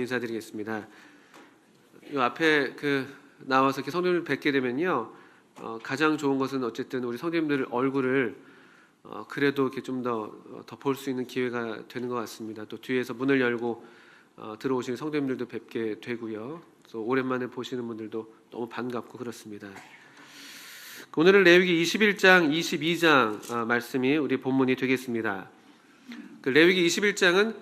인사드리겠습니다. 이 앞에 나와서 이렇게 성도님을 뵙게 되면요, 가장 좋은 것은 어쨌든 우리 성도님들 얼굴을 그래도 이렇게 좀 더 볼 수 있는 기회가 되는 것 같습니다. 또 뒤에서 문을 열고 들어오시는 성도님들도 뵙게 되고요. 또 오랜만에 보시는 분들도 너무 반갑고 그렇습니다. 오늘은 레위기 21장, 22장 말씀이 우리 본문이 되겠습니다. 레위기 21장은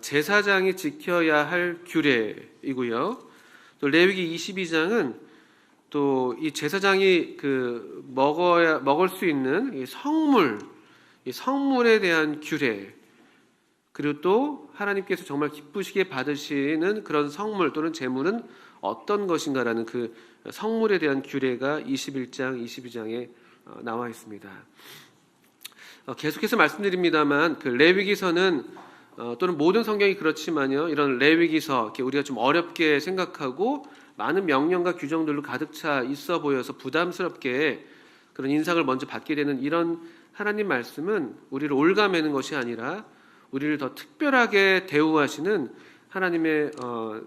제사장이 지켜야 할 규례이고요. 또 레위기 22장은 또 이 제사장이 먹을 수 있는 이 성물에 대한 규례, 그리고 또 하나님께서 정말 기쁘시게 받으시는 그런 성물 또는 제물은 어떤 것인가라는 그 성물에 대한 규례가 21장, 22장에 나와 있습니다. 계속해서 말씀드립니다만 레위기서는 또는 모든 성경이 그렇지만요, 이런 레위기서 이렇게 우리가 좀 어렵게 생각하고 많은 명령과 규정들로 가득 차 있어 보여서 부담스럽게 그런 인상을 먼저 받게 되는 이런 하나님 말씀은 우리를 올가매는 것이 아니라 우리를 더 특별하게 대우하시는 하나님의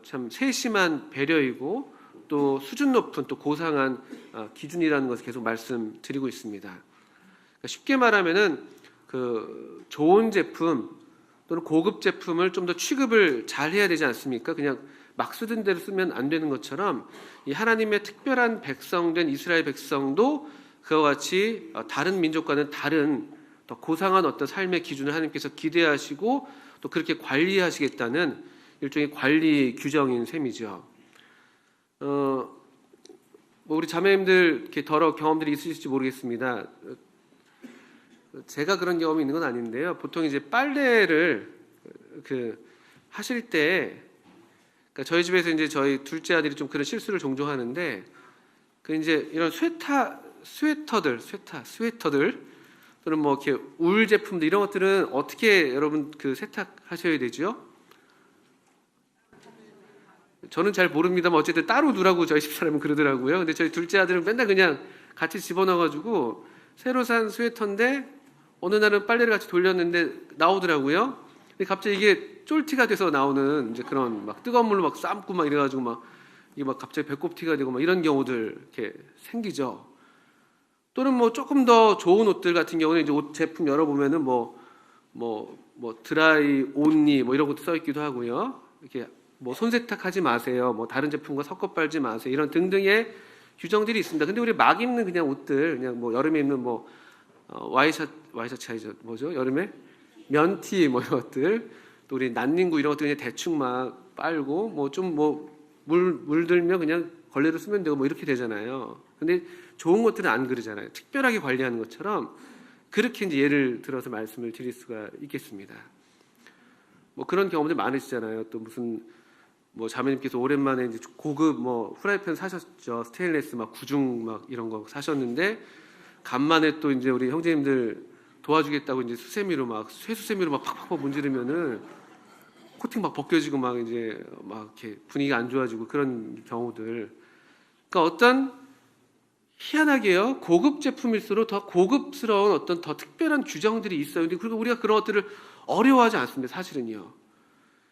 참 세심한 배려이고 또 수준 높은 또 고상한 기준이라는 것을 계속 말씀드리고 있습니다. 그러니까 쉽게 말하면은 좋은 제품 또는 고급 제품을 좀 더 취급을 잘 해야 되지 않습니까? 그냥 막 쓰던 대로 쓰면 안 되는 것처럼 이 하나님의 특별한 백성된 이스라엘 백성도 그와 같이 다른 민족과는 다른 더 고상한 어떤 삶의 기준을 하나님께서 기대하시고 또 그렇게 관리하시겠다는 일종의 관리 규정인 셈이죠. 우리 자매님들 이렇게 더러 경험들이 있으실지 모르겠습니다. 제가 그런 경험이 있는 건 아닌데요. 보통 이제 빨래를 하실 때, 그러니까 저희 집에서 이제 저희 둘째 아들이 좀 그런 실수를 종종 하는데, 이제 이런 스웨터들 또는 뭐 이렇게 울 제품들 이런 것들은 어떻게 여러분 세탁하셔야 되죠? 저는 잘 모릅니다만 어쨌든 따로 두라고 저희 집사람은 그러더라고요. 근데 저희 둘째 아들은 맨날 그냥 같이 집어넣어가지고 새로 산 스웨터인데 어느 날은 빨래를 같이 돌렸는데 나오더라고요. 근데 갑자기 이게 쫄티가 돼서 나오는 이제 그런 막 뜨거운 물로 막 삶고 막 이래가지고 이게 갑자기 배꼽 티가 되고 막 이런 경우들 이렇게 생기죠. 또는 뭐 조금 더 좋은 옷들 같은 경우는 이제 옷 제품 열어보면은 드라이 온리 뭐 이런 것도 써 있기도 하고요. 이렇게 손 세탁하지 마세요. 다른 제품과 섞어 빨지 마세요. 이런 등등의 규정들이 있습니다. 근데 우리 막 입는 그냥 옷들, 그냥 여름에 입는 와이셔츠 뭐죠? 여름에 면티 이런 것들, 또 우리 난닝구 이런 것들 그냥 대충 막 빨고 물들면 그냥 걸레로 쓰면 되고 이렇게 되잖아요. 근데 좋은 것들은 안 그러잖아요. 특별하게 관리하는 것처럼 그렇게 이제 예를 들어서 말씀을 드릴 수가 있겠습니다. 그런 경험들 많으시잖아요. 또 무슨 자매님께서 오랜만에 이제 고급 프라이팬 사셨죠. 스테인레스 구중 이런 거 사셨는데 간만에 또 이제 우리 형제님들 도와주겠다고 이제 수세미로 쇠수세미로 팍팍 문지르면은 코팅 벗겨지고 이제 이렇게 분위기가 안 좋아지고 그런 경우들. 그러니까 어떤 희한하게요, 고급 제품일수록 더 고급스러운 어떤 더 특별한 규정들이 있어요. 그리고 우리가 그런 것들을 어려워하지 않습니다. 사실은요.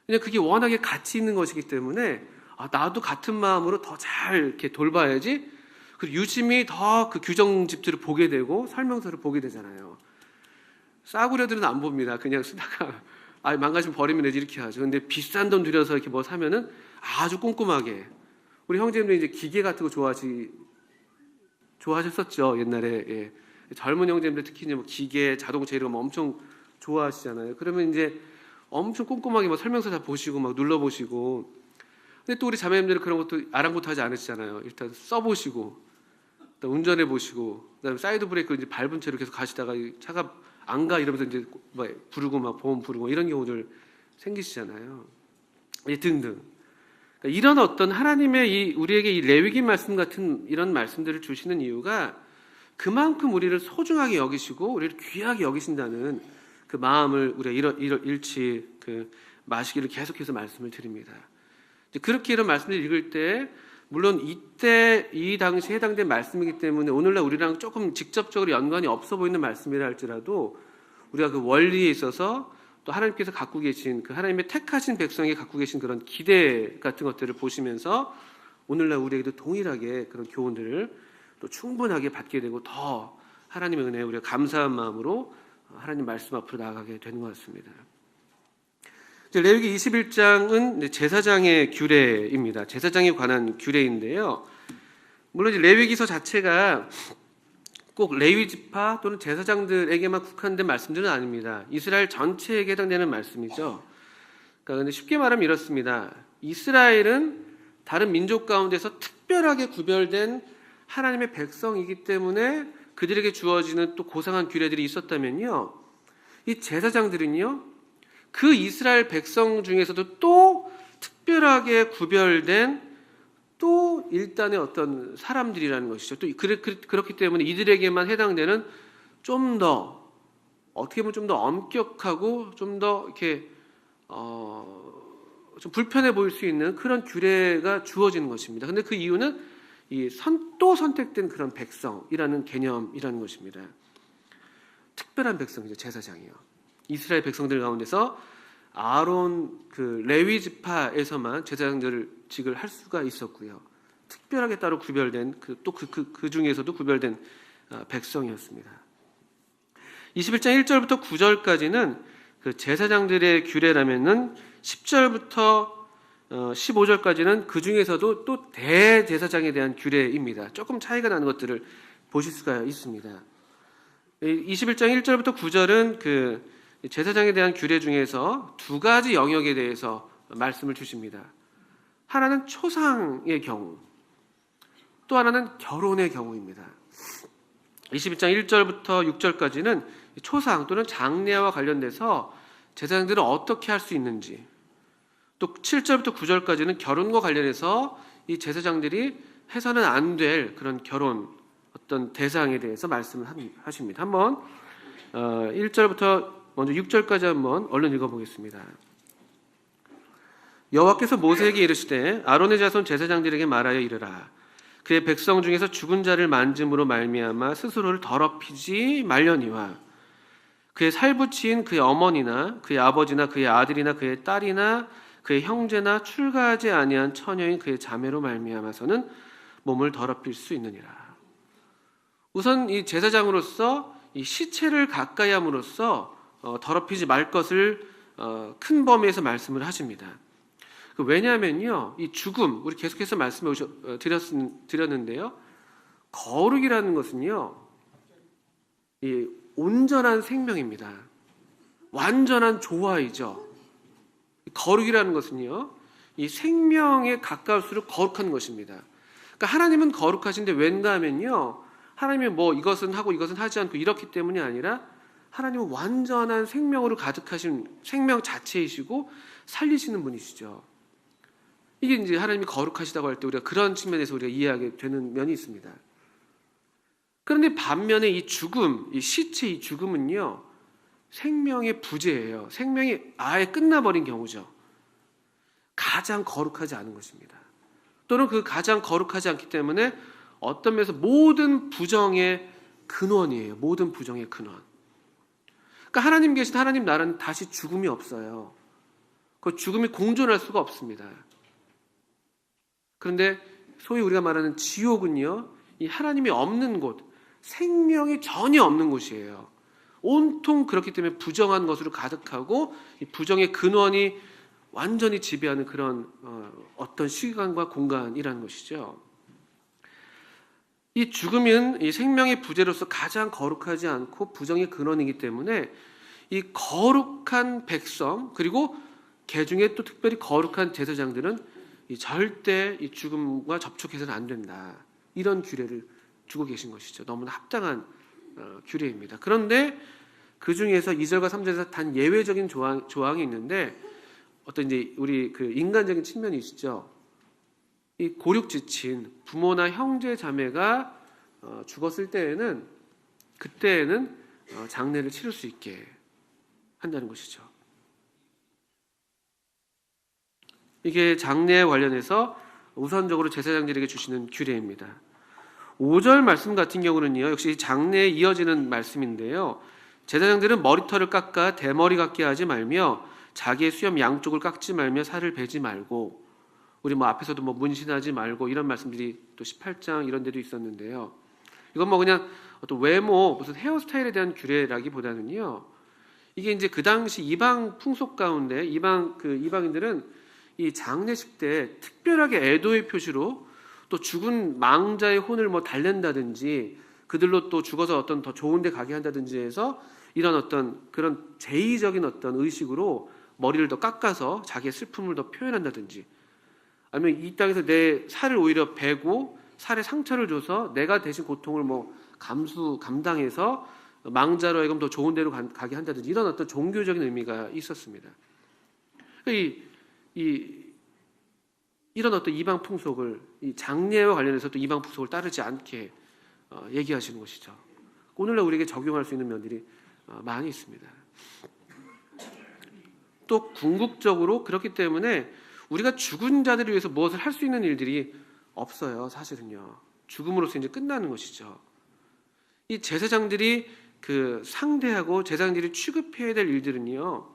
그냥 그게 워낙에 가치 있는 것이기 때문에 나도 같은 마음으로 더 잘 이렇게 돌봐야지. 그리고 유심히 더 그 규정집들을 보게 되고 설명서를 보게 되잖아요. 싸구려들은 안 봅니다. 그냥 쓰다가 망가지면 버리면 되지 이렇게 하죠. 근데 비싼 돈 들여서 이렇게 사면은 아주 꼼꼼하게. 우리 형제님들 이제 기계 같은 거 좋아하셨었죠 옛날에. 예. 젊은 형제님들 특히 이제 기계, 자동차 이런 거 엄청 좋아하시잖아요. 그러면 이제 엄청 꼼꼼하게 설명서 다 보시고 눌러보시고. 근데 또 우리 자매님들은 그런 것도 아랑곳하지 않으시잖아요. 일단 써보시고, 일단 운전해 보시고, 그다음에 사이드 브레이크 이제 밟은 채로 계속 가시다가 차가 안 가 이러면서 이제 부르고 보험 부르고 이런 경우들 생기시잖아요. 등등. 그러니까 이런 어떤 하나님의 우리에게 이 레위기 말씀 같은 이런 말씀들을 주시는 이유가 그만큼 우리를 소중하게 여기시고 우리를 귀하게 여기신다는 그 마음을 우리가 잃지 마시기를 계속해서 말씀을 드립니다. 그렇게 이런 말씀을 읽을 때 물론 이때 이 당시에 해당된 말씀이기 때문에 오늘날 우리랑 조금 직접적으로 연관이 없어 보이는 말씀이라 할지라도 우리가 그 원리에 있어서 또 하나님께서 갖고 계신 그 하나님의 택하신 백성이 갖고 계신 그런 기대 같은 것들을 보시면서 오늘날 우리에게도 동일하게 그런 교훈들을 또 충분하게 받게 되고 더 하나님의 은혜에 우리가 감사한 마음으로 하나님 말씀 앞으로 나아가게 되는 것 같습니다. 레위기 21장은 제사장의 규례입니다. 제사장에 관한 규례인데요. 물론 이제 레위기서 자체가 꼭 레위 지파 또는 제사장들에게만 국한된 말씀들은 아닙니다. 이스라엘 전체에게 해당되는 말씀이죠. 그러니까 근데 쉽게 말하면 이렇습니다. 이스라엘은 다른 민족 가운데서 특별하게 구별된 하나님의 백성이기 때문에 그들에게 주어지는 또 고상한 규례들이 있었다면요, 이 제사장들은요, 그 이스라엘 백성 중에서도 또 특별하게 구별된 또 일단의 어떤 사람들이라는 것이죠. 또 그렇기 때문에 이들에게만 해당되는 좀 더 어떻게 보면 좀 더 엄격하고 좀 더 이렇게 좀 불편해 보일 수 있는 그런 규례가 주어지는 것입니다. 근데 그 이유는 또 선택된 그런 백성이라는 개념이라는 것입니다. 특별한 백성이죠, 제사장이요. 이스라엘 백성들 가운데서 아론 그 레위 지파에서만 제사장직을 할 수가 있었고요. 특별하게 따로 구별된 그 중에서도 구별된 백성이었습니다. 21장 1절부터 9절까지는 그 제사장들의 규례라면은 10절부터 15절까지는 그 중에서도 또 대제사장에 대한 규례입니다. 조금 차이가 나는 것들을 보실 수가 있습니다. 21장 1절부터 9절은 그 제사장에 대한 규례 중에서 두 가지 영역에 대해서 말씀을 주십니다. 하나는 초상의 경우, 또 하나는 결혼의 경우입니다. 21장 1절부터 6절까지는 초상 또는 장례와 관련돼서 제사장들은 어떻게 할 수 있는지, 또 7절부터 9절까지는 결혼과 관련해서 이 제사장들이 해서는 안 될 그런 결혼 어떤 대상에 대해서 말씀을 하십니다. 한번 1절부터 먼저 6절까지 한번 얼른 읽어보겠습니다. 여호와께서 모세에게 이르시되 아론의 자손 제사장들에게 말하여 이르라. 그의 백성 중에서 죽은 자를 만짐으로 말미암아 스스로를 더럽히지 말려니와 그의 살부치인 그의 어머니나 그의 아버지나 그의 아들이나 그의 딸이나 그의 형제나 출가하지 아니한 처녀인 그의 자매로 말미암아서는 몸을 더럽힐 수 있느니라. 우선 이 제사장으로서 이 시체를 가까이 함으로써 더럽히지 말 것을 큰 범위에서 말씀을 하십니다. 왜냐하면요, 이 죽음, 우리 계속해서 말씀을 드렸는데요, 거룩이라는 것은요, 이 온전한 생명입니다. 완전한 조화이죠. 거룩이라는 것은요, 이 생명에 가까울수록 거룩한 것입니다. 그러니까 하나님은 거룩하신데 왠가 하면요, 하나님이 뭐 이것은 하고 이것은 하지 않고 이렇기 때문이 아니라 하나님은 완전한 생명으로 가득하신 생명 자체이시고 살리시는 분이시죠. 이게 이제 하나님이 거룩하시다고 할 때 우리가 그런 측면에서 우리가 이해하게 되는 면이 있습니다. 그런데 반면에 이 죽음, 이 시체, 이 죽음은요, 생명의 부재예요. 생명이 아예 끝나버린 경우죠. 가장 거룩하지 않은 것입니다. 또는 그 가장 거룩하지 않기 때문에 어떤 면에서 모든 부정의 근원이에요. 모든 부정의 근원. 그러니까 하나님 계신 하나님 나라는 다시 죽음이 없어요. 그 죽음이 공존할 수가 없습니다. 그런데 소위 우리가 말하는 지옥은요, 이 하나님이 없는 곳, 생명이 전혀 없는 곳이에요. 온통 그렇기 때문에 부정한 것으로 가득하고 이 부정의 근원이 완전히 지배하는 그런 어떤 시간과 공간이라는 것이죠. 이 죽음은 이 생명의 부재로서 가장 거룩하지 않고 부정의 근원이기 때문에 이 거룩한 백성 그리고 개 중에 또 특별히 거룩한 제사장들은 절대 이 죽음과 접촉해서는 안 된다. 이런 규례를 주고 계신 것이죠. 너무나 합당한 규례입니다. 그런데 그 중에서 2절과 3절에서 단 예외적인 조항이 있는데 어떤 이제 우리 그 인간적인 측면이 있죠. 이 고륙지친 부모나 형제 자매가 죽었을 때에는 그때에는 장례를 치를 수 있게 한다는 것이죠. 이게 장례에 관련해서 우선적으로 제사장들에게 주시는 규례입니다. 5절 말씀 같은 경우는요, 역시 장례에 이어지는 말씀인데요, 제사장들은 머리털을 깎아 대머리 같게 하지 말며 자기의 수염 양쪽을 깎지 말며 살을 베지 말고, 우리 뭐 앞에서도 뭐 문신하지 말고 이런 말씀들이 또 18장 이런 데도 있었는데요. 이건 뭐 그냥 어떤 외모 무슨 헤어스타일에 대한 규례라기보다는요, 이게 이제 그 당시 이방 풍속 가운데 이방인들은 이 장례식 때 특별하게 애도의 표시로 또 죽은 망자의 혼을 뭐 달랜다든지 그들로 또 죽어서 어떤 더 좋은 데 가게 한다든지 해서 이런 어떤 그런 제의적인 어떤 의식으로 머리를 더 깎아서 자기의 슬픔을 더 표현한다든지, 아니면 이 땅에서 내 살을 오히려 베고 살에 상처를 줘서 내가 대신 고통을 뭐 감당해서 망자로 하여금 더 좋은 데로 가게 한다든지 이런 어떤 종교적인 의미가 있었습니다. 이런 어떤 이방 풍속을, 이 장례와 관련해서 또 이방 풍속을 따르지 않게 얘기하시는 것이죠. 오늘날 우리에게 적용할 수 있는 면들이 많이 있습니다. 또 궁극적으로 그렇기 때문에 우리가 죽은 자들을 위해서 무엇을 할 수 있는 일들이 없어요. 사실은요. 죽음으로써 이제 끝나는 것이죠. 이 제사장들이 그 상대하고 제사장들이 취급해야 될 일들은요,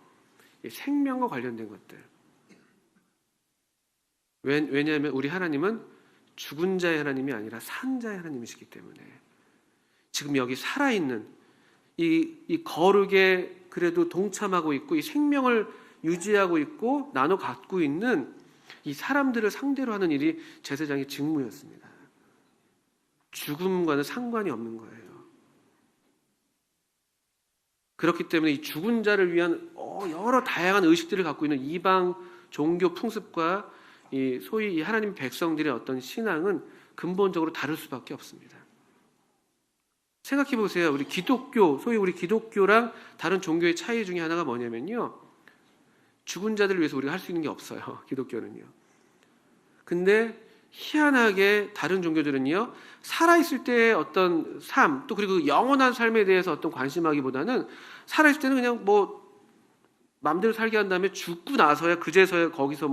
생명과 관련된 것들. 왜냐하면 우리 하나님은 죽은 자의 하나님이 아니라 산 자의 하나님이시기 때문에 지금 여기 살아있는 이 거룩에 그래도 동참하고 있고 이 생명을 유지하고 있고 나눠 갖고 있는 이 사람들을 상대로 하는 일이 제사장의 직무였습니다. 죽음과는 상관이 없는 거예요. 그렇기 때문에 이 죽은 자를 위한 여러 다양한 의식들을 갖고 있는 이방 종교 풍습과 이 소위 이 하나님 백성들의 어떤 신앙은 근본적으로 다를 수밖에 없습니다. 생각해 보세요. 우리 기독교, 소위 우리 기독교랑 다른 종교의 차이 중에 하나가 뭐냐면요, 죽은 자들을 위해서 우리가 할 수 있는 게 없어요. 기독교는요. 근데 희한하게 다른 종교들은요, 살아있을 때의 어떤 삶, 또 그리고 영원한 삶에 대해서 어떤 관심하기보다는 살아있을 때는 그냥 뭐 마음대로 살게 한 다음에 죽고 나서야 그제서야 거기서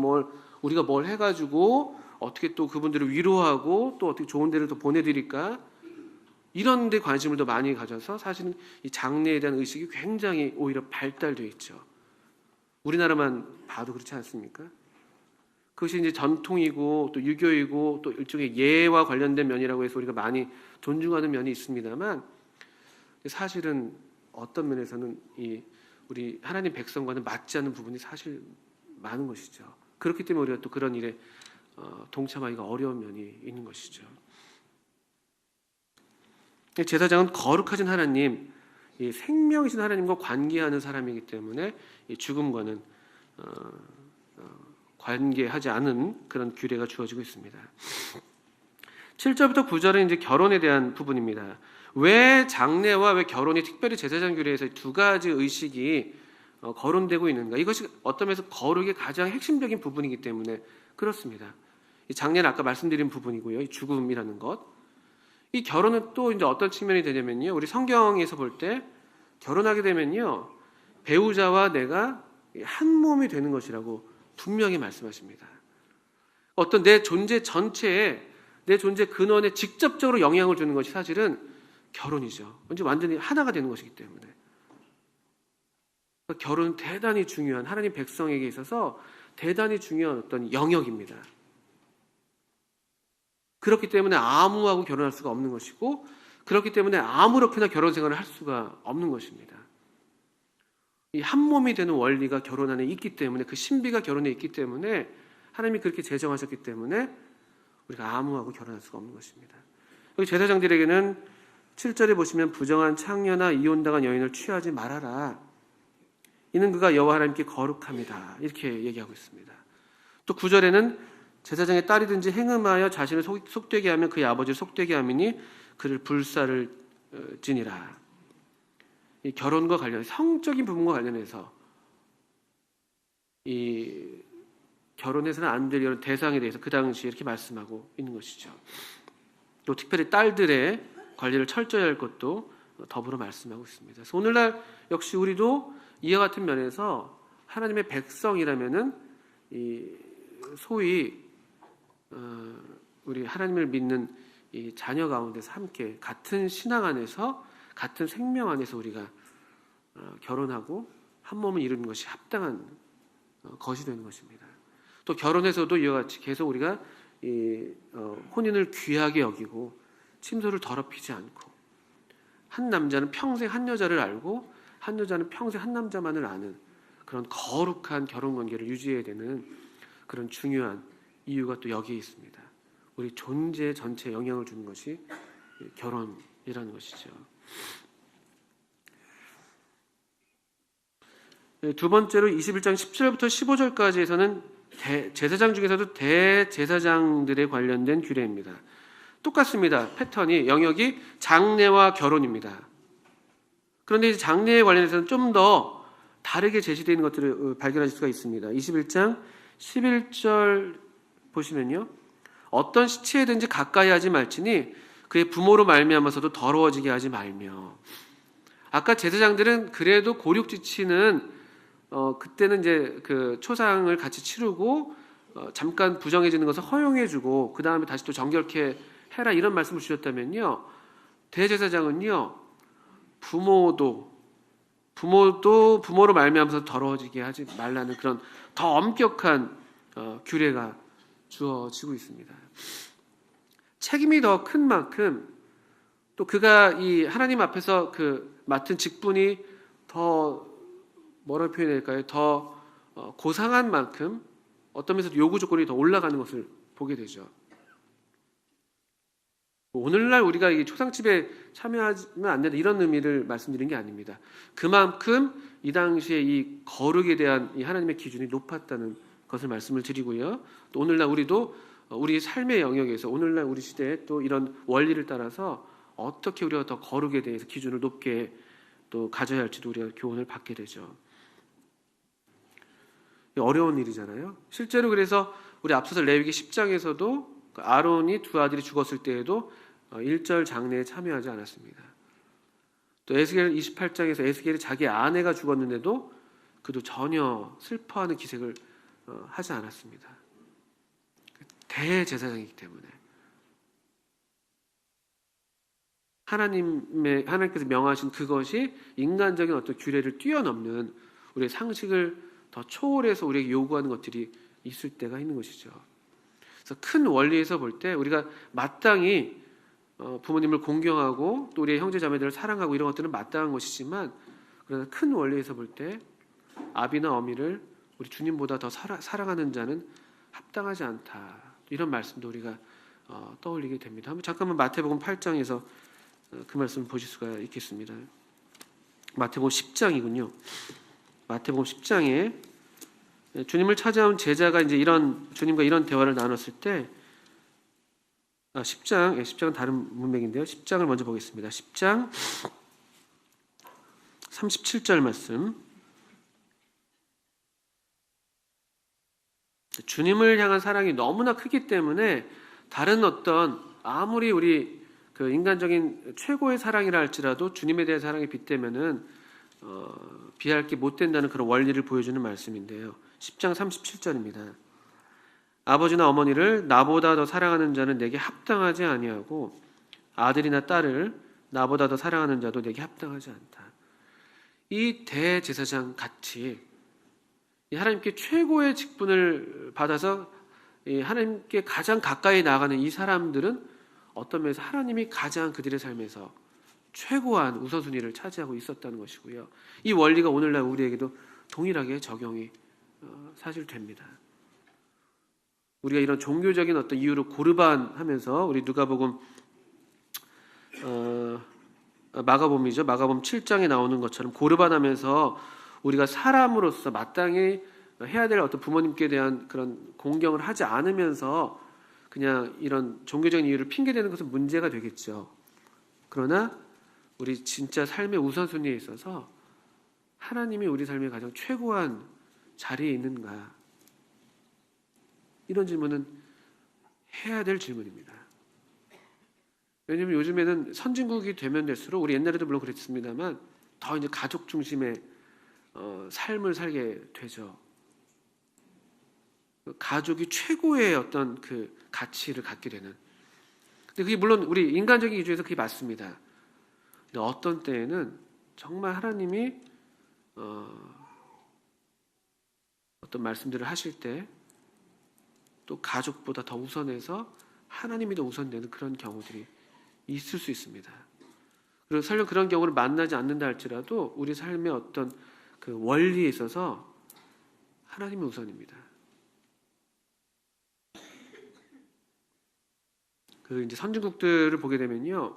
우리가 뭘 해가지고 어떻게 또 그분들을 위로하고 또 어떻게 좋은 데를 더 보내드릴까, 이런 데 관심을 더 많이 가져서 사실은 이 장래에 대한 의식이 굉장히 오히려 발달되어 있죠. 우리나라만 봐도 그렇지 않습니까? 그것이 이제 전통이고 또 유교이고 또 일종의 예와 관련된 면이라고 해서 우리가 많이 존중하는 면이 있습니다만, 사실은 어떤 면에서는 우리 하나님 백성과는 맞지 않는 부분이 사실 많은 것이죠. 그렇기 때문에 우리가 또 그런 일에 동참하기가 어려운 면이 있는 것이죠. 제사장은 거룩하신 하나님, 이 생명이신 하나님과 관계하는 사람이기 때문에 이 죽음과는 관계하지 않은 그런 규례가 주어지고 있습니다. 7절부터 9절은 이제 결혼에 대한 부분입니다. 왜 장례와 왜 결혼이 특별히 제사장 규례에서 두 가지 의식이 거론되고 있는가? 이것이 어떤 면에서 거룩의 가장 핵심적인 부분이기 때문에 그렇습니다. 이 장례는 아까 말씀드린 부분이고요. 이 죽음이라는 것. 이 결혼은 또 이제 어떤 측면이 되냐면요, 우리 성경에서 볼 때 결혼하게 되면요, 배우자와 내가 한 몸이 되는 것이라고 분명히 말씀하십니다. 어떤 내 존재 전체에, 내 존재 근원에 직접적으로 영향을 주는 것이 사실은 결혼이죠. 완전히 하나가 되는 것이기 때문에. 그러니까 결혼은 대단히 중요한, 하나님 백성에게 있어서 대단히 중요한 어떤 영역입니다. 그렇기 때문에 아무하고 결혼할 수가 없는 것이고, 그렇기 때문에 아무렇게나 결혼 생활을 할 수가 없는 것입니다. 이 한 몸이 되는 원리가 결혼 안에 있기 때문에, 그 신비가 결혼에 있기 때문에, 하나님이 그렇게 제정하셨기 때문에 우리가 아무하고 결혼할 수가 없는 것입니다. 여기 제사장들에게는 7절에 보시면 부정한 창녀나 이혼당한 여인을 취하지 말아라. 이는 그가 여호와 하나님께 거룩합니다. 이렇게 얘기하고 있습니다. 또 9절에는 제사장의 딸이든지 행음하여 자신을 속되게 하면 그의 아버지를 속되게 함이니 그를 불사를 지니라. 이 결혼과 관련, 성적인 부분과 관련해서 이 결혼해서는 안 될 이런 대상에 대해서 그 당시에 이렇게 말씀하고 있는 것이죠. 또 특별히 딸들의 관리를 철저히 할 것도 더불어 말씀하고 있습니다. 그래서 오늘날 역시 우리도 이와 같은 면에서 하나님의 백성이라면은 이 소위 우리 하나님을 믿는 이 자녀 가운데서 함께 같은 신앙 안에서, 같은 생명 안에서 우리가 결혼하고 한 몸을 이루는 것이 합당한 것이 되는 것입니다. 또 결혼에서도 이와 같이 계속 우리가 혼인을 귀하게 여기고 침소를 더럽히지 않고, 한 남자는 평생 한 여자를 알고 한 여자는 평생 한 남자만을 아는 그런 거룩한 결혼 관계를 유지해야 되는 그런 중요한 이유가 또 여기에 있습니다. 우리 존재 전체에 영향을 주는 것이 결혼이라는 것이죠. 두 번째로 21장 10절부터 15절까지에서는 제사장 중에서도 대제사장들에 관련된 규례입니다. 똑같습니다. 패턴이, 영역이 장례와 결혼입니다. 그런데 이제 장례에 관련해서는 좀 더 다르게 제시되어 있는 것들을 발견하실 수가 있습니다. 21장 11절 보시면요, 어떤 시체든지 가까이 하지 말지니 그의 부모로 말미암아서도 더러워지게 하지 말며. 아까 제사장들은 그래도 고륙지치는 그때는 이제 그 초상을 같이 치르고 잠깐 부정해지는 것을 허용해주고 그 다음에 다시 또 정결케 해라, 이런 말씀을 주셨다면요, 대제사장은요, 부모로 말미암아서 더러워지게 하지 말라는 그런 더 엄격한 규례가 주어지고 있습니다. 책임이 더 큰 만큼, 또 그가 이 하나님 앞에서 그 맡은 직분이 더 뭐라고 표현할까요? 더 고상한 만큼 어떤 면에서 요구 조건이 더 올라가는 것을 보게 되죠. 오늘날 우리가 이 초상집에 참여하면 안 된다, 이런 의미를 말씀드린 게 아닙니다. 그만큼 이 당시에 이 거룩에 대한 이 하나님의 기준이 높았다는 것을 말씀을 드리고요. 또 오늘날 우리도 우리 삶의 영역에서 오늘날 우리 시대에 또 이런 원리를 따라서 어떻게 우리가 더 거룩에 대해서 기준을 높게 또 가져야 할지도 우리가 교훈을 받게 되죠. 어려운 일이잖아요. 실제로 그래서 우리 앞서서 레위기 10장에서도 아론이 두 아들이 죽었을 때에도 1절 장례에 참여하지 않았습니다. 또 에스겔 28장에서 에스겔이 자기 아내가 죽었는데도 그도 전혀 슬퍼하는 기색을 하지 않았습니다. 대제사장이기 때문에 하나님께서 명하신 그것이 인간적인 어떤 규례를 뛰어넘는 우리의 상식을 더 초월해서 우리에게 요구하는 것들이 있을 때가 있는 것이죠. 그래서 큰 원리에서 볼 때 우리가 마땅히 부모님을 공경하고 또 우리의 형제 자매들을 사랑하고 이런 것들은 마땅한 것이지만, 그러나 큰 원리에서 볼 때 아비나 어미를 우리 주님보다 더 사랑하는 자는 합당하지 않다, 이런 말씀도 우리가 떠올리게 됩니다. 한번 잠깐만 마태복음 8장에서 그 말씀을 보실 수가 있겠습니다. 마태복음 10장이군요. 마태복음 10장에 주님을 찾아온 제자가 이제 주님과 이런 대화를 나눴을 때, 10장은 다른 문맥인데요. 10장을 먼저 보겠습니다. 10장 37절 말씀. 주님을 향한 사랑이 너무나 크기 때문에 다른 어떤 아무리 우리 그 인간적인 최고의 사랑이라 할지라도 주님에 대한 사랑에 빗대면은 비할 게 못 된다는 그런 원리를 보여주는 말씀인데요. 10장 37절입니다. 아버지나 어머니를 나보다 더 사랑하는 자는 내게 합당하지 아니하고 아들이나 딸을 나보다 더 사랑하는 자도 내게 합당하지 않다. 이 대제사장 같이 하나님께 최고의 직분을 받아서 하나님께 가장 가까이 나가는 이 사람들은 어떤 면에서 하나님이 가장 그들의 삶에서 최고한 우선순위를 차지하고 있었다는 것이고요. 이 원리가 오늘날 우리에게도 동일하게 적용이 사실 됩니다. 우리가 이런 종교적인 어떤 이유로 고르반하면서 우리 누가복음 마가복음이죠. 마가복음 7장에 나오는 것처럼 고르반하면서 우리가 사람으로서 마땅히 해야 될 어떤 부모님께 대한 그런 공경을 하지 않으면서 그냥 이런 종교적인 이유를 핑계대는 것은 문제가 되겠죠. 그러나 우리 진짜 삶의 우선순위에 있어서 하나님이 우리 삶의 가장 최고한 자리에 있는가, 이런 질문은 해야 될 질문입니다. 왜냐하면 요즘에는 선진국이 되면 될수록, 우리 옛날에도 물론 그랬습니다만, 더 이제 가족 중심의 삶을 살게 되죠. 가족이 최고의 어떤 그 가치를 갖게 되는. 근데 그게 물론 우리 인간적인 기준에서 그게 맞습니다. 근데 어떤 때에는 정말 하나님이 어떤 말씀들을 하실 때 또 가족보다 더 우선해서 하나님이 더 우선되는 그런 경우들이 있을 수 있습니다. 그리고 설령 그런 경우를 만나지 않는다 할지라도 우리 삶의 어떤 그 원리에 있어서 하나님이 우선입니다. 그 이제 선진국들을 보게 되면요,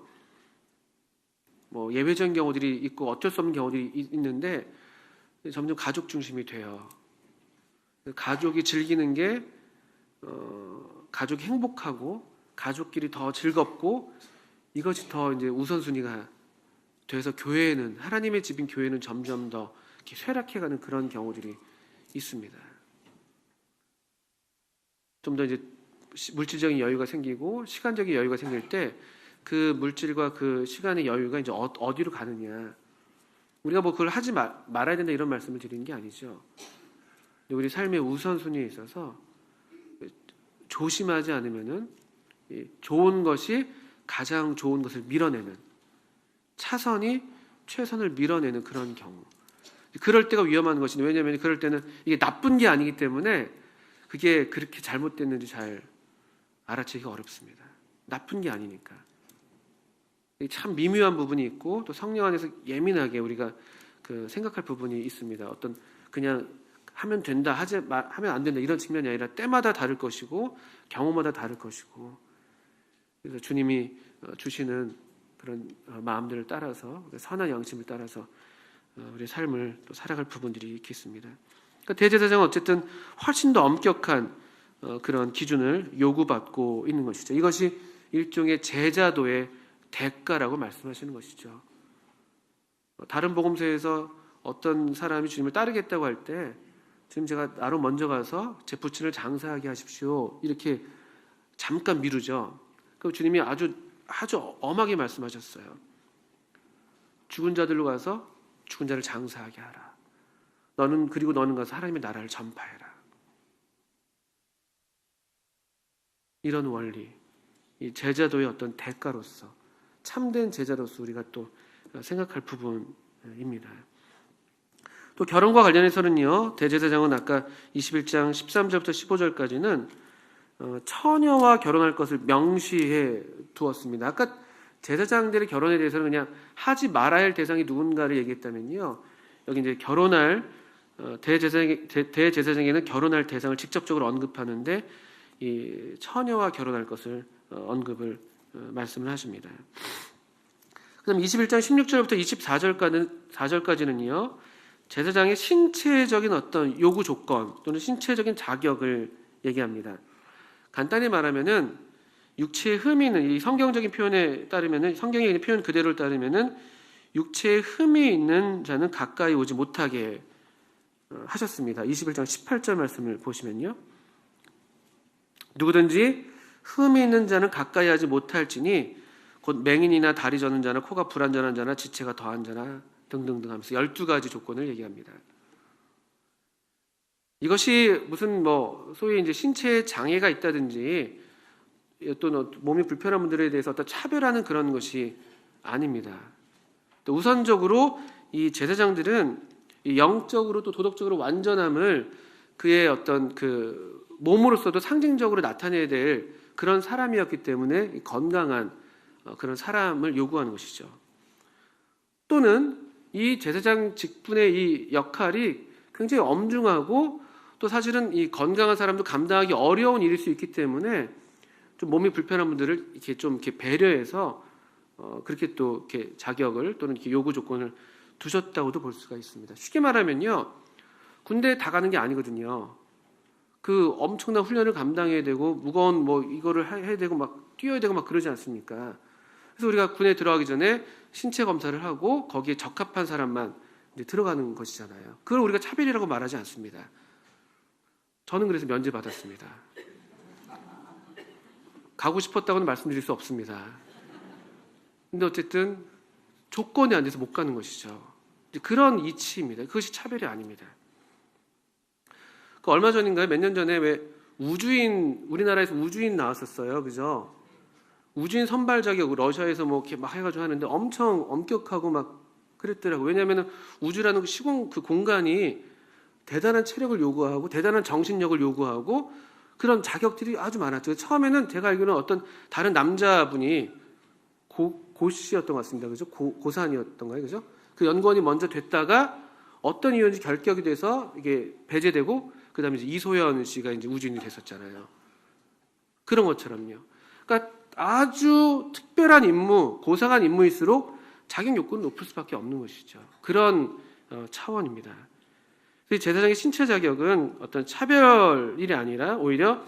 뭐 예외적인 경우들이 있고 어쩔 수 없는 경우들이 있는데 점점 가족 중심이 돼요. 가족이 즐기는 게 가족이 행복하고 가족끼리 더 즐겁고 이것이 더 이제 우선순위가 돼서 교회는 하나님의 집인 교회는 점점 더 이렇게 쇠락해가는 그런 경우들이 있습니다. 좀 더 이제 물질적인 여유가 생기고 시간적인 여유가 생길 때 그 물질과 그 시간의 여유가 이제 어디로 가느냐. 우리가 뭐 그걸 하지 말아야 된다 이런 말씀을 드리는 게 아니죠. 우리 삶의 우선순위에 있어서 조심하지 않으면은 좋은 것이 가장 좋은 것을 밀어내는, 차선이 최선을 밀어내는 그런 경우. 그럴 때가 위험한 것이니, 왜냐하면 그럴 때는 이게 나쁜 게 아니기 때문에 그게 그렇게 잘못됐는지 잘 알아채기가 어렵습니다. 나쁜 게 아니니까. 참 미묘한 부분이 있고 또 성령 안에서 예민하게 우리가 그 생각할 부분이 있습니다. 어떤 그냥 하면 된다, 하면 안 된다 이런 측면이 아니라 때마다 다를 것이고 경우마다 다를 것이고, 그래서 주님이 주시는 그런 마음들을 따라서 선한 양심을 따라서 우리의 삶을 또 살아갈 부분들이 있겠습니다. 그러니까 대제사장은 어쨌든 훨씬 더 엄격한 그런 기준을 요구받고 있는 것이죠. 이것이 일종의 제자도의 대가라고 말씀하시는 것이죠. 다른 복음서에서 어떤 사람이 주님을 따르겠다고 할 때 지금 제가 나로 먼저 가서 제 부친을 장사하게 하십시오 이렇게 잠깐 미루죠. 그럼 주님이 아주 엄하게 말씀하셨어요. 죽은 자들로 가서 죽은 자를 장사하게 하라. 그리고 너는 가서 하나님의 나라를 전파해라. 이런 원리, 이 제자도의 어떤 대가로서, 참된 제자로서 우리가 또 생각할 부분입니다. 또 결혼과 관련해서는요, 대제사장은 아까 21장 13절부터 15절까지는 처녀와 결혼할 것을 명시해 두었습니다. 아까 제사장들의 결혼에 대해서는 그냥 하지 말아야 할 대상이 누군가를 얘기했다면요, 여기 이제 결혼할 대제사장에는 결혼할 대상을 직접적으로 언급하는데 이 처녀와 결혼할 것을 언급을 말씀을 하십니다. 그다음 21장 16절부터 24절까지는요, 제사장의 신체적인 어떤 요구 조건 또는 신체적인 자격을 얘기합니다. 간단히 말하면은 육체에 흠이 있는, 이 성경적인 표현에 따르면은, 성경에 있는 표현 그대로를 따르면은 육체에 흠이 있는 자는 가까이 오지 못하게 하셨습니다. 21장 18절 말씀을 보시면요, 누구든지 흠이 있는 자는 가까이 하지 못할지니 곧 맹인이나 다리 저는 자나 코가 불완전한 자나 지체가 더한 자나 등등등 하면서 12가지 조건을 얘기합니다. 이것이 무슨 뭐 소위 이제 신체에 장애가 있다든지 또는 몸이 불편한 분들에 대해서 어떤 차별하는 그런 것이 아닙니다. 또 우선적으로 이 제사장들은 이 영적으로 또 도덕적으로 완전함을 그의 어떤 그 몸으로서도 상징적으로 나타내야 될 그런 사람이었기 때문에 건강한 그런 사람을 요구하는 것이죠. 또는 이 제사장 직분의 이 역할이 굉장히 엄중하고 또 사실은 이 건강한 사람도 감당하기 어려운 일일 수 있기 때문에 좀 몸이 불편한 분들을 이렇게 좀 이렇게 배려해서 그렇게 또 이렇게 자격을 또는 이렇게 요구 조건을 두셨다고도 볼 수가 있습니다. 쉽게 말하면요, 군대에 다 가는 게 아니거든요. 그 엄청난 훈련을 감당해야 되고 무거운 뭐 이거를 해야 되고 막 뛰어야 되고 막 그러지 않습니까? 그래서 우리가 군에 들어가기 전에 신체 검사를 하고 거기에 적합한 사람만 이제 들어가는 것이잖아요. 그걸 우리가 차별이라고 말하지 않습니다. 저는 그래서 면제 받았습니다. 가고 싶었다고는 말씀드릴 수 없습니다. 근데 어쨌든 조건이 안 돼서 못 가는 것이죠. 그런 이치입니다. 그것이 차별이 아닙니다. 얼마 전인가요? 몇 년 전에 왜 우리나라에서 우주인 나왔었어요. 그죠? 우주인 선발 자격, 러시아에서 뭐 이렇게 막 해가지고 하는데 엄청 엄격하고 막 그랬더라고요. 왜냐하면 우주라는 그 시공 그 공간이 대단한 체력을 요구하고 대단한 정신력을 요구하고 그런 자격들이 아주 많았죠. 처음에는 제가 알기로는 어떤 다른 남자분이 고씨였던 것 같습니다. 그죠? 고산이었던가요? 그죠? 그 연구원이 먼저 됐다가 어떤 이유인지 결격이 돼서 이게 배제되고 그다음에 이제 이소연 씨가 이제 우주인이 됐었잖아요. 그런 것처럼요. 그러니까 아주 특별한 임무, 고상한 임무일수록 자격 요건은 높을 수밖에 없는 것이죠. 그런 차원입니다. 제사장의 신체 자격은 어떤 차별 일이 아니라 오히려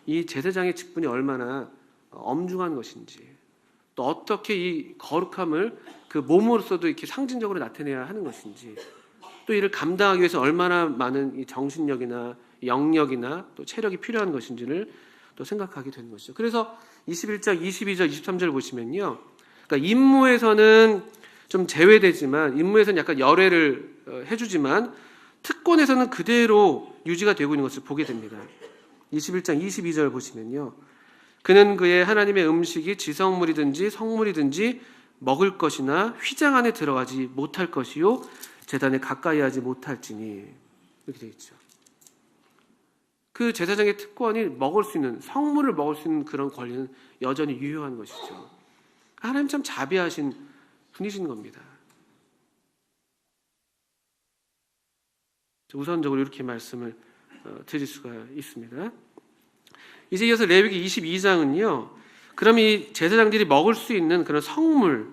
이 제사장의 직분이 얼마나 엄중한 것인지, 또 어떻게 이 거룩함을 그 몸으로서도 이렇게 상징적으로 나타내야 하는 것인지, 또 이를 감당하기 위해서 얼마나 많은 이 정신력이나 영력이나 또 체력이 필요한 것인지를 또 생각하게 되는 것이죠. 그래서 21장, 22절, 23절 보시면요, 그러니까 임무에서는 좀 제외되지만, 임무에서는 약간 열애를 해주지만 특권에서는 그대로 유지가 되고 있는 것을 보게 됩니다. 21장 22절 보시면요, 그는 그의 하나님의 음식이 지성물이든지 성물이든지 먹을 것이나 휘장 안에 들어가지 못할 것이요 제단에 가까이 하지 못할지니, 이렇게 되어 있죠. 그 제사장의 특권이 먹을 수 있는, 성물을 먹을 수 있는 그런 권리는 여전히 유효한 것이죠. 하나님 참 자비하신 분이신 겁니다. 우선적으로 이렇게 말씀을 드릴 수가 있습니다. 이제 이어서 레위기 22장은요, 그럼 이 제사장들이 먹을 수 있는 그런 성물,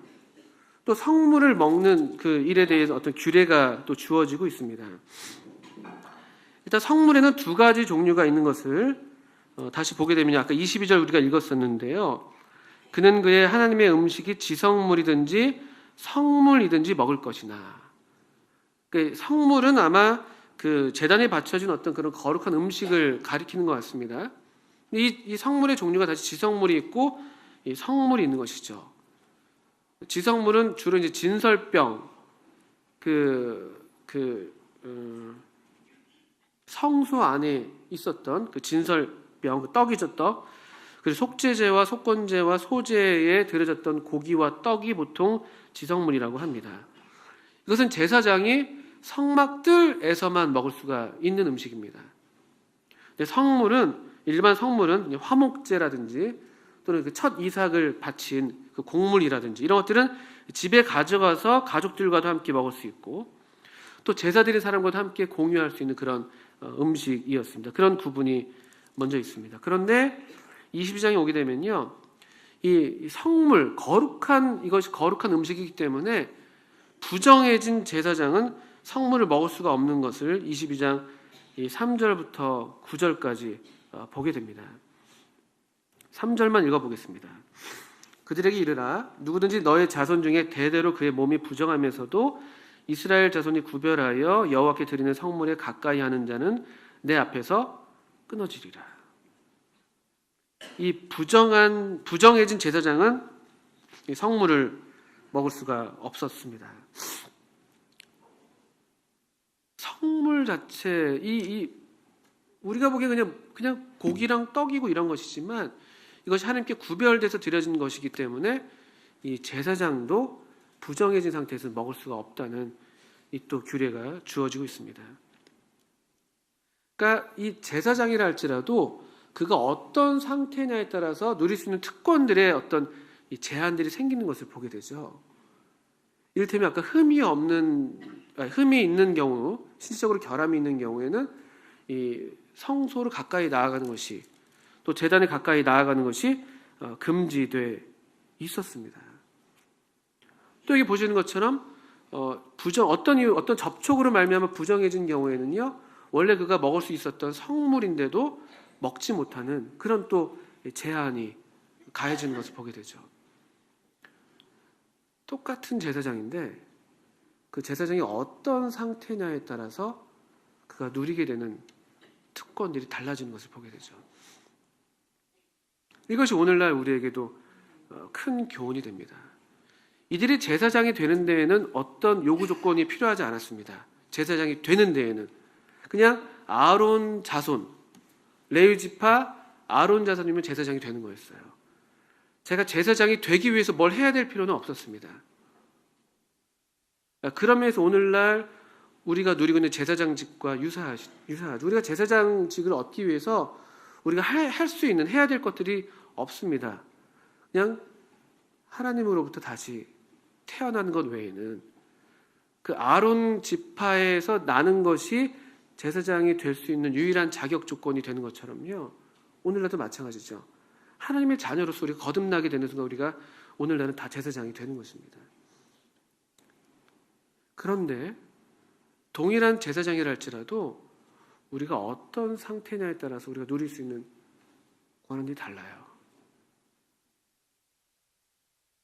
또 성물을 먹는 그 일에 대해서 어떤 규례가 또 주어지고 있습니다. 일단 성물에는 두 가지 종류가 있는 것을 다시 보게 되면, 아까 22절 우리가 읽었었는데요, 그는 그의 하나님의 음식이 지성물이든지 성물이든지 먹을 것이나, 그 성물은 아마 그 제단에 바쳐진 어떤 그런 거룩한 음식을 가리키는 것 같습니다. 이 성물의 종류가 다시 지성물이 있고 이 성물이 있는 것이죠. 지성물은 주로 이제 진설병, 성소 안에 있었던 그 진설병, 그 떡이죠, 떡. 그리고 속죄제와 속건제와 소제에 들여졌던 고기와 떡이 보통 지성물이라고 합니다. 이것은 제사장이 성막들에서만 먹을 수가 있는 음식입니다. 근데 일반 성물은 화목제라든지 또는 그 첫 이삭을 바친 그 곡물이라든지 이런 것들은 집에 가져가서 가족들과도 함께 먹을 수 있고, 또 제사 드린 사람과도 함께 공유할 수 있는 그런 음식이었습니다. 그런 구분이 먼저 있습니다. 그런데 22장에 오게 되면요, 이 성물, 이것이 거룩한 음식이기 때문에 부정해진 제사장은 성물을 먹을 수가 없는 것을 22장 3절부터 9절까지 보게 됩니다. 3절만 읽어보겠습니다. 그들에게 이르라, 누구든지 너의 자손 중에 대대로 그의 몸이 부정하면서도 이스라엘 자손이 구별하여 여호와께 드리는 성물에 가까이 하는 자는 내 앞에서 끊어지리라. 이 부정해진 제사장은 이 성물을 먹을 수가 없었습니다. 성물 자체, 우리가 보기에 그냥 고기랑 떡이고 이런 것이지만 이것이 하나님께 구별돼서 드려진 것이기 때문에 이 제사장도 부정해진 상태에서 먹을 수가 없다는 이 또 규례가 주어지고 있습니다. 그러니까 이 제사장이라 할지라도 그가 어떤 상태냐에 따라서 누릴 수 있는 특권들의 어떤 이 제한들이 생기는 것을 보게 되죠. 이를테면 아까 흠이 있는 경우, 신체적으로 결함이 있는 경우에는 이 성소를 가까이 나아가는 것이, 또 제단에 가까이 나아가는 것이 금지돼 있었습니다. 또 여기 보시는 것처럼 어떤 접촉으로 말미암아 부정해진 경우에는요, 원래 그가 먹을 수 있었던 성물인데도 먹지 못하는 그런 또 제한이 가해지는 것을 보게 되죠. 똑같은 제사장인데 그 제사장이 어떤 상태냐에 따라서 그가 누리게 되는 특권들이 달라지는 것을 보게 되죠. 이것이 오늘날 우리에게도 큰 교훈이 됩니다. 이들이 제사장이 되는 데에는 어떤 요구 조건이 필요하지 않았습니다. 제사장이 되는 데에는 그냥 아론 자손, 레위 지파 아론 자손이면 제사장이 되는 거였어요. 제가 제사장이 되기 위해서 뭘 해야 될 필요는 없었습니다. 그런 면에서 오늘날 우리가 누리고 있는 제사장직과 유사하죠. 우리가 제사장직을 얻기 위해서 우리가 할 수 있는, 해야 될 것들이 없습니다. 그냥 하나님으로부터 다시 태어나는 것 외에는, 그 아론 지파에서 나는 것이 제사장이 될 수 있는 유일한 자격 조건이 되는 것처럼요, 오늘날도 마찬가지죠. 하나님의 자녀로서 우리가 거듭나게 되는 순간 우리가 오늘날은 다 제사장이 되는 것입니다. 그런데 동일한 제사장이라 할지라도 우리가 어떤 상태냐에 따라서 우리가 누릴 수 있는 권한이 달라요.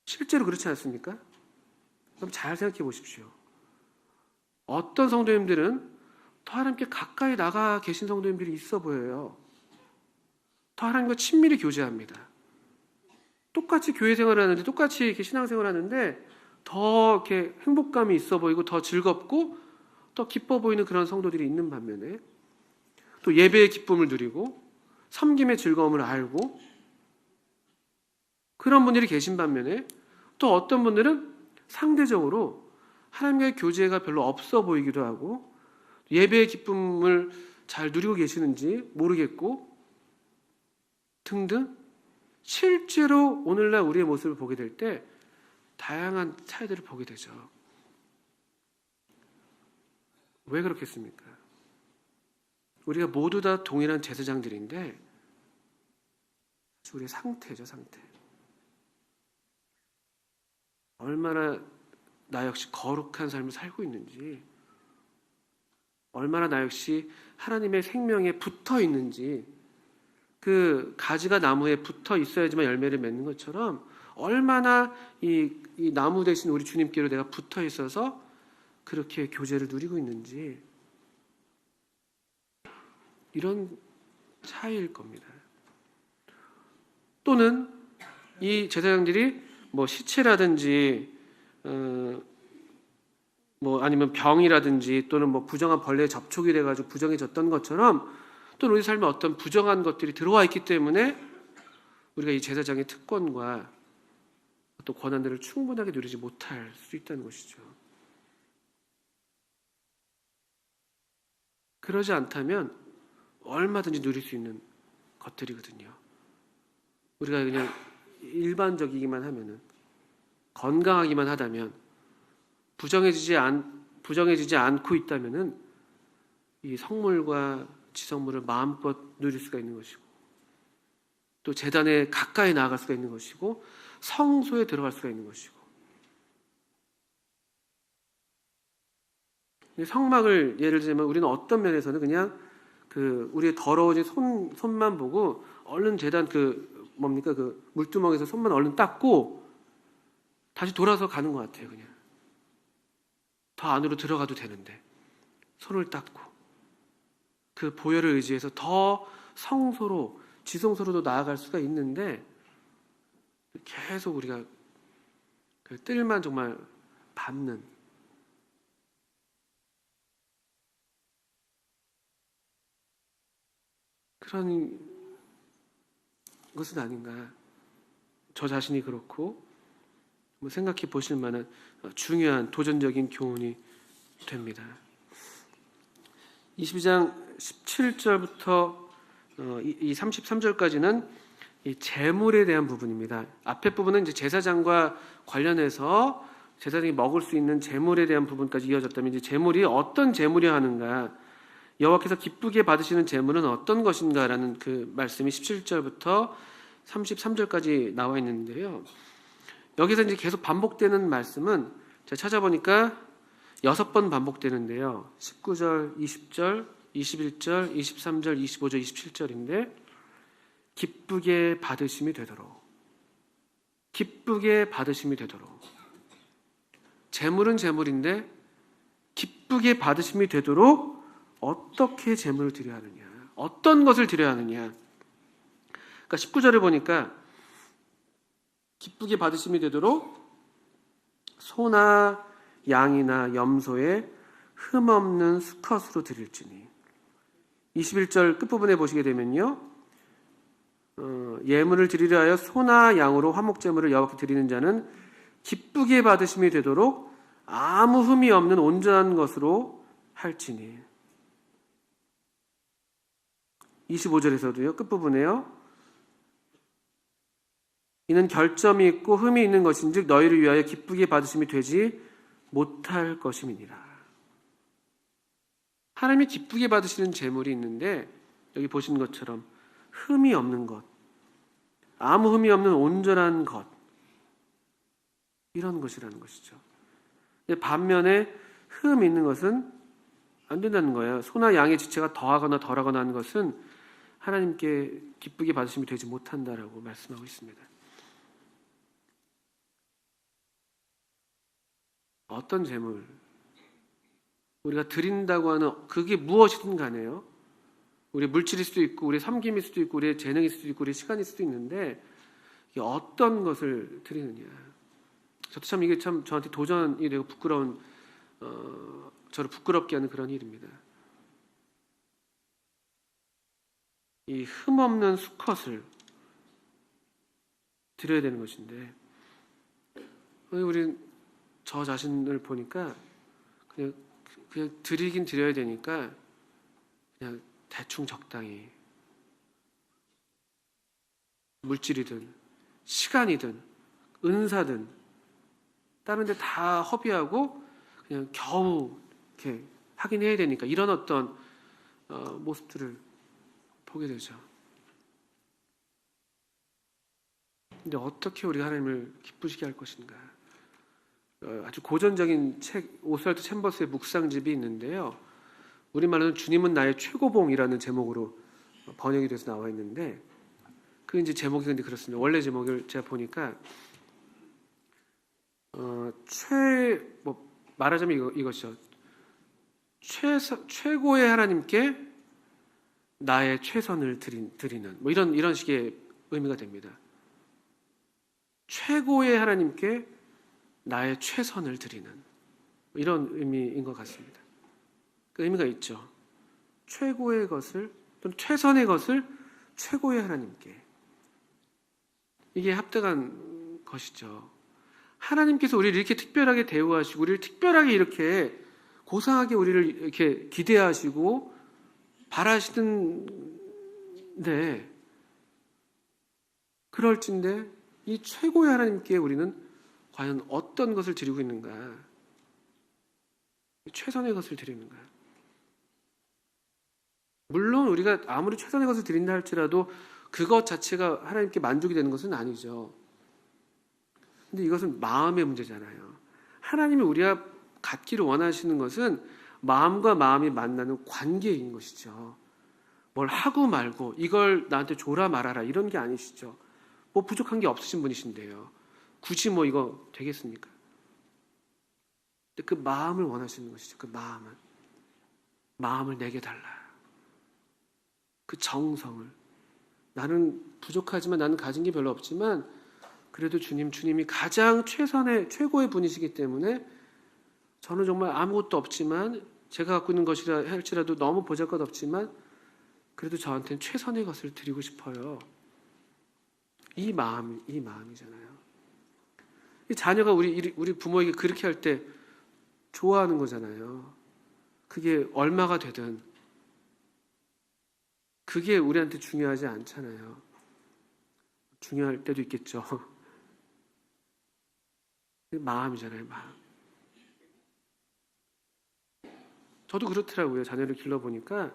실제로 그렇지 않습니까? 그럼 잘 생각해 보십시오. 어떤 성도님들은 더 하나님께 가까이 나가 계신 성도님들이 있어 보여요. 더 하나님과 친밀히 교제합니다. 똑같이 교회 생활하는데, 똑같이 이렇게 신앙생활하는데 더 이렇게 행복감이 있어 보이고 더 즐겁고 더 기뻐 보이는 그런 성도들이 있는 반면에, 또 예배의 기쁨을 누리고 섬김의 즐거움을 알고 그런 분들이 계신 반면에, 또 어떤 분들은 상대적으로 하나님과의 교제가 별로 없어 보이기도 하고 예배의 기쁨을 잘 누리고 계시는지 모르겠고 등등, 실제로 오늘날 우리의 모습을 보게 될 때 다양한 차이들을 보게 되죠. 왜 그렇겠습니까? 우리가 모두 다 동일한 제사장들인데 우리의 상태죠, 상태. 얼마나 나 역시 거룩한 삶을 살고 있는지, 얼마나 나 역시 하나님의 생명에 붙어 있는지, 그 가지가 나무에 붙어 있어야지만 열매를 맺는 것처럼 얼마나 이 나무 대신 우리 주님께로 내가 붙어 있어서 그렇게 교제를 누리고 있는지, 이런 차이일 겁니다. 또는 이 제사장들이 뭐 시체라든지 뭐 아니면 병이라든지 또는 뭐 부정한 벌레에 접촉이 돼가지고 부정해졌던 것처럼, 또는 우리 삶에 어떤 부정한 것들이 들어와 있기 때문에 우리가 이 제사장의 특권과 또 권한들을 충분하게 누리지 못할 수 있다는 것이죠. 그러지 않다면 얼마든지 누릴 수 있는 것들이거든요. 우리가 그냥 일반적이기만 하면은, 건강하기만 하다면, 부정해지지 않고 있다면은 이 성물과 지성물을 마음껏 누릴 수가 있는 것이고, 또 제단에 가까이 나아갈 수가 있는 것이고, 성소에 들어갈 수가 있는 것이고, 성막을 예를 들면 우리는 어떤 면에서는 그냥 그 우리의 더러워진 손만 보고 얼른 제단 그 물두멍에서 손만 얼른 닦고 다시 돌아서 가는 것 같아요. 그냥 더 안으로 들어가도 되는데 손을 닦고 그 보혈을 의지해서 더 성소로, 지성소로도 나아갈 수가 있는데, 계속 우리가 그 뜰만 정말 밟는, 그런 것은 아닌가. 저 자신이 그렇고 생각해 보실 만한 중요한 도전적인 교훈이 됩니다. 22장 17절부터 이 33절까지는 이 제물에 대한 부분입니다. 앞에 부분은 이제 제사장과 관련해서 제사장이 먹을 수 있는 제물에 대한 부분까지 이어졌다면, 이제 제물이 어떤 제물이야 하는가, 여호와께서 기쁘게 받으시는 제물은 어떤 것인가라는 그 말씀이 17절부터 33절까지 나와 있는데요. 여기서 이제 계속 반복되는 말씀은 제가 찾아보니까 6번 반복되는데요. 19절, 20절, 21절, 23절, 25절, 27절인데, 기쁘게 받으심이 되도록, 기쁘게 받으심이 되도록. 제물은 제물인데 기쁘게 받으심이 되도록 어떻게 제물을 드려야 하느냐, 어떤 것을 드려야 하느냐. 그러니까 19절을 보니까 기쁘게 받으심이 되도록 소나 양이나 염소의 흠없는 수컷으로 드릴지니. 21절 끝부분에 보시게 되면요, 예물을 드리려 하여 소나 양으로 화목제물을 여호와께 드리는 자는 기쁘게 받으심이 되도록 아무 흠이 없는 온전한 것으로 할지니. 25절에서도요. 끝부분에요. 이는 결점이 있고 흠이 있는 것인즉 너희를 위하여 기쁘게 받으심이 되지 못할 것임이니라. 하나님이 기쁘게 받으시는 재물이 있는데 여기 보시는 것처럼 흠이 없는 것, 아무 흠이 없는 온전한 것, 이런 것이라는 것이죠. 반면에 흠 있는 것은 안 된다는 거예요. 소나 양의 지체가 더하거나 덜하거나 하는 것은 하나님께 기쁘게 받으심이 되지 못한다라고 말씀하고 있습니다. 어떤 재물 우리가 드린다고 하는 그게 무엇이든 간에요. 우리 물질일 수도 있고 우리 섬김일 수도 있고 우리의 재능일 수도 있고 우리의 시간일 수도 있는데 이게 어떤 것을 드리느냐. 저도 참 이게 참 저한테 도전이 되고 부끄러운 저를 부끄럽게 하는 그런 일입니다. 이 흠없는 수컷을 드려야 되는 것인데 우리 저 자신을 보니까 그냥 드리긴 드려야 되니까 그냥 대충 적당히 물질이든 시간이든 은사든 다른 데 다 허비하고 그냥 겨우 이렇게 하긴 해야 되니까 이런 어떤 모습들을 보게 되죠. 근데 어떻게 우리가 하나님을 기쁘시게 할 것인가? 아주 고전적인 책 오스왈드 챔버스의 묵상집이 있는데요. 우리말로는 주님은 나의 최고봉이라는 제목으로 번역이 돼서 나와 있는데 그 이제 제목이 근데 그렇습니다. 원래 제목을 제가 보니까 말하자면 이것이죠. 최고의 하나님께 나의 최선을 드리는 뭐 이런 식의 의미가 됩니다. 최고의 하나님께 나의 최선을 드리는 이런 의미인 것 같습니다. 그 의미가 있죠. 최고의 것을 또는 최선의 것을 최고의 하나님께 이게 합당한 것이죠. 하나님께서 우리를 이렇게 특별하게 대우하시고 우리를 특별하게 이렇게 고상하게 우리를 이렇게 기대하시고 바라시는데 그럴진데 이 최고의 하나님께 우리는 과연 어떤 것을 드리고 있는가? 최선의 것을 드리는가? 물론 우리가 아무리 최선의 것을 드린다 할지라도 그것 자체가 하나님께 만족이 되는 것은 아니죠. 근데 이것은 마음의 문제잖아요. 하나님이 우리가 갖기를 원하시는 것은 마음과 마음이 만나는 관계인 것이죠. 뭘 하고 말고 이걸 나한테 줘라 말아라 이런 게 아니시죠. 뭐 부족한 게 없으신 분이신데요. 굳이 뭐 이거 되겠습니까? 근데 그 마음을 원하시는 것이죠. 그 마음을 내게 달라. 그 정성을 나는 부족하지만 나는 가진 게 별로 없지만 그래도 주님이 가장 최고의 분이시기 때문에 저는 정말 아무것도 없지만 제가 갖고 있는 것이라 할지라도 너무 보잘것없지만 그래도 저한테는 최선의 것을 드리고 싶어요. 이 마음이잖아요. 이 자녀가 우리 부모에게 그렇게 할 때 좋아하는 거잖아요. 그게 얼마가 되든 그게 우리한테 중요하지 않잖아요. 중요할 때도 있겠죠. 마음이잖아요, 마음. 저도 그렇더라고요. 자녀를 길러보니까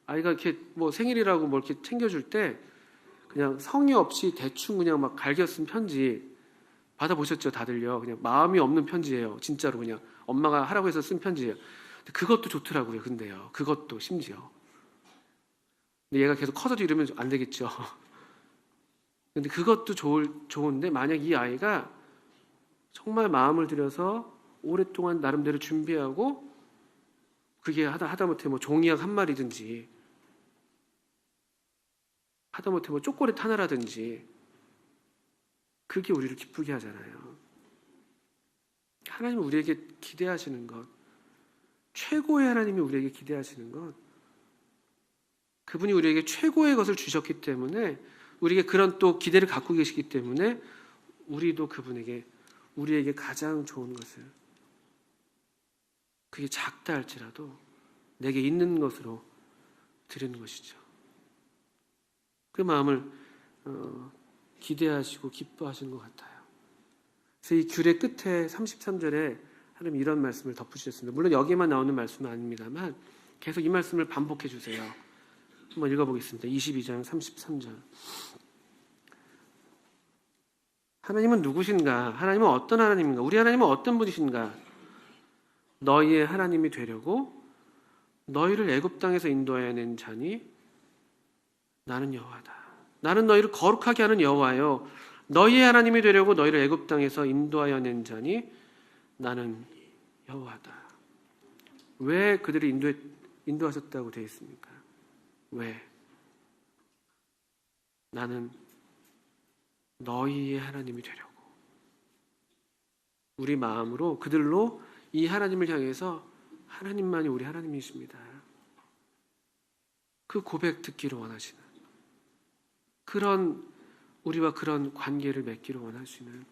아이가 이렇게 뭐 생일이라고 뭐 이렇게 챙겨줄 때 그냥 성의 없이 대충 그냥 막 갈겨 쓴 편지 받아보셨죠, 다들요. 그냥 마음이 없는 편지예요. 진짜로 그냥 엄마가 하라고 해서 쓴 편지예요. 근데 그것도 좋더라고요. 근데요, 그것도 심지어. 근데 얘가 계속 커서 이러면 안 되겠죠. 근데 그것도 좋은데 만약 이 아이가 정말 마음을 들여서 오랫동안 나름대로 준비하고 그게 하다못해 뭐 종이약 한 마리든지 하다못해 뭐 초콜릿 하나라든지 그게 우리를 기쁘게 하잖아요. 하나님은 우리에게 기대하시는 것, 최고의 하나님이 우리에게 기대하시는 것, 그분이 우리에게 최고의 것을 주셨기 때문에 우리에게 그런 또 기대를 갖고 계시기 때문에 우리도 그분에게 우리에게 가장 좋은 것을 그게 작다 할지라도 내게 있는 것으로 드리는 것이죠. 그 마음을 기대하시고 기뻐하시는 것 같아요. 그래서 이 귤의 끝에 33절에 하나님 이런 말씀을 덧붙이셨습니다. 물론 여기에만 나오는 말씀은 아닙니다만 계속 이 말씀을 반복해 주세요. 한번 읽어보겠습니다. 22장 33절. 하나님은 누구신가? 하나님은 어떤 하나님인가? 우리 하나님은 어떤 분이신가? 너희의 하나님이 되려고 너희를 애굽 땅에서 인도하여 낸 자니 나는 여호와다. 나는 너희를 거룩하게 하는 여호와요. 너희의 하나님이 되려고 너희를 애굽 땅에서 인도하여 낸 자니 나는 여호와다. 왜 그들을 인도하셨다고 되어 있습니까? 왜? 나는 너희의 하나님이 되려고. 우리 마음으로 그들로 이 하나님을 향해서 하나님만이 우리 하나님이십니다. 그 고백 듣기를 원하시는, 그런 우리와 그런 관계를 맺기를 원하시는,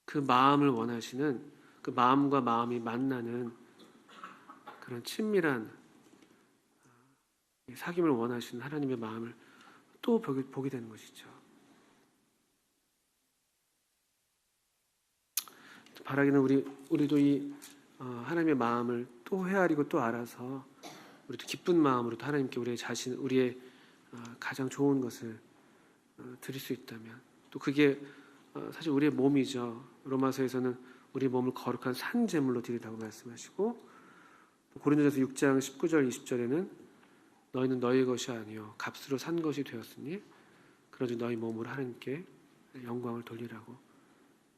그 마음을 원하시는, 그 마음과 마음이 만나는 그런 친밀한 사귐을 원하시는 하나님의 마음을 또 보게 되는 것이죠. 바라기는 우리도 이 하나님의 마음을 또 헤아리고 또 알아서 우리도 기쁜 마음으로 또 하나님께 우리의 가장 좋은 것을 드릴 수 있다면, 또 그게 사실 우리의 몸이죠. 로마서에서는 우리 몸을 거룩한 산 제물로 드리라고 말씀하시고, 고린도전서 6장 19절 20절에는 너희는 너희의 것이 아니요 값으로 산 것이 되었으니 그러지 너희 몸으로 하나님께 영광을 돌리라고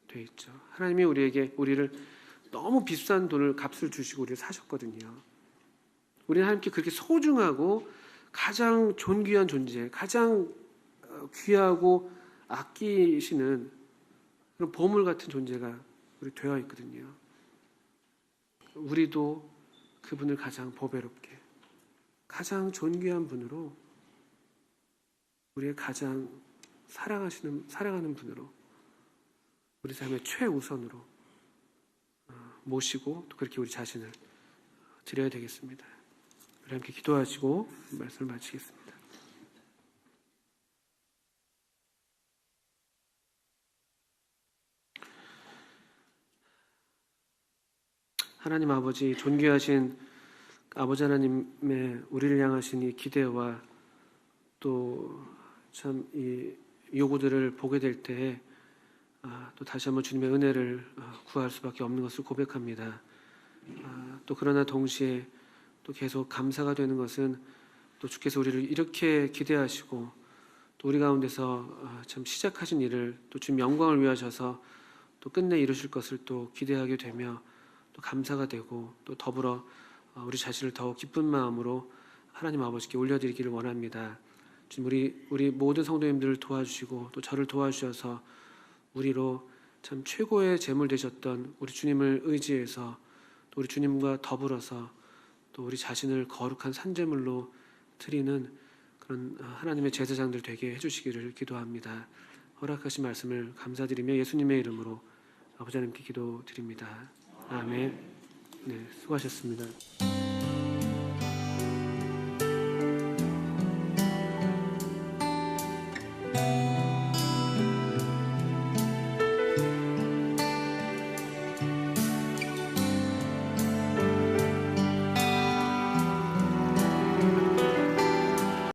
되어 있죠. 하나님이 우리를 너무 비싼 값을 주시고 우리를 사셨거든요. 우리는 하나님께 그렇게 소중하고 가장 존귀한 존재, 가장 귀하고 아끼시는 그런 보물 같은 존재가 우리 되어 있거든요. 우리도 그분을 가장 보배롭게, 가장 존귀한 분으로, 우리의 가장 사랑하는 분으로, 우리 삶의 최우선으로 모시고 또 그렇게 우리 자신을 드려야 되겠습니다. 우리 함께 기도하시고 말씀을 마치겠습니다. 하나님 아버지, 존귀하신 아버지 하나님의 우리를 향하신 이 기대와 또 참 이 요구들을 보게 될 때에 또 다시 한번 주님의 은혜를 구할 수밖에 없는 것을 고백합니다. 또 그러나 동시에 또 계속 감사가 되는 것은 또 주께서 우리를 이렇게 기대하시고 또 우리 가운데서 참 시작하신 일을 또 주님 영광을 위하셔서 또 끝내 이루실 것을 또 기대하게 되며 또 감사가 되고 또 더불어 우리 자신을 더욱 기쁜 마음으로 하나님 아버지께 올려드리기를 원합니다. 주님, 우리 모든 성도님들을 도와주시고 또 저를 도와주셔서 우리로 참 최고의 제물 되셨던 우리 주님을 의지해서 또 우리 주님과 더불어서 또 우리 자신을 거룩한 산제물로 드리는 그런 하나님의 제사장들 되게 해주시기를 기도합니다. 허락하신 말씀을 감사드리며 예수님의 이름으로 아버지 하나님께 기도드립니다. 아멘. 네, 수고하셨습니다.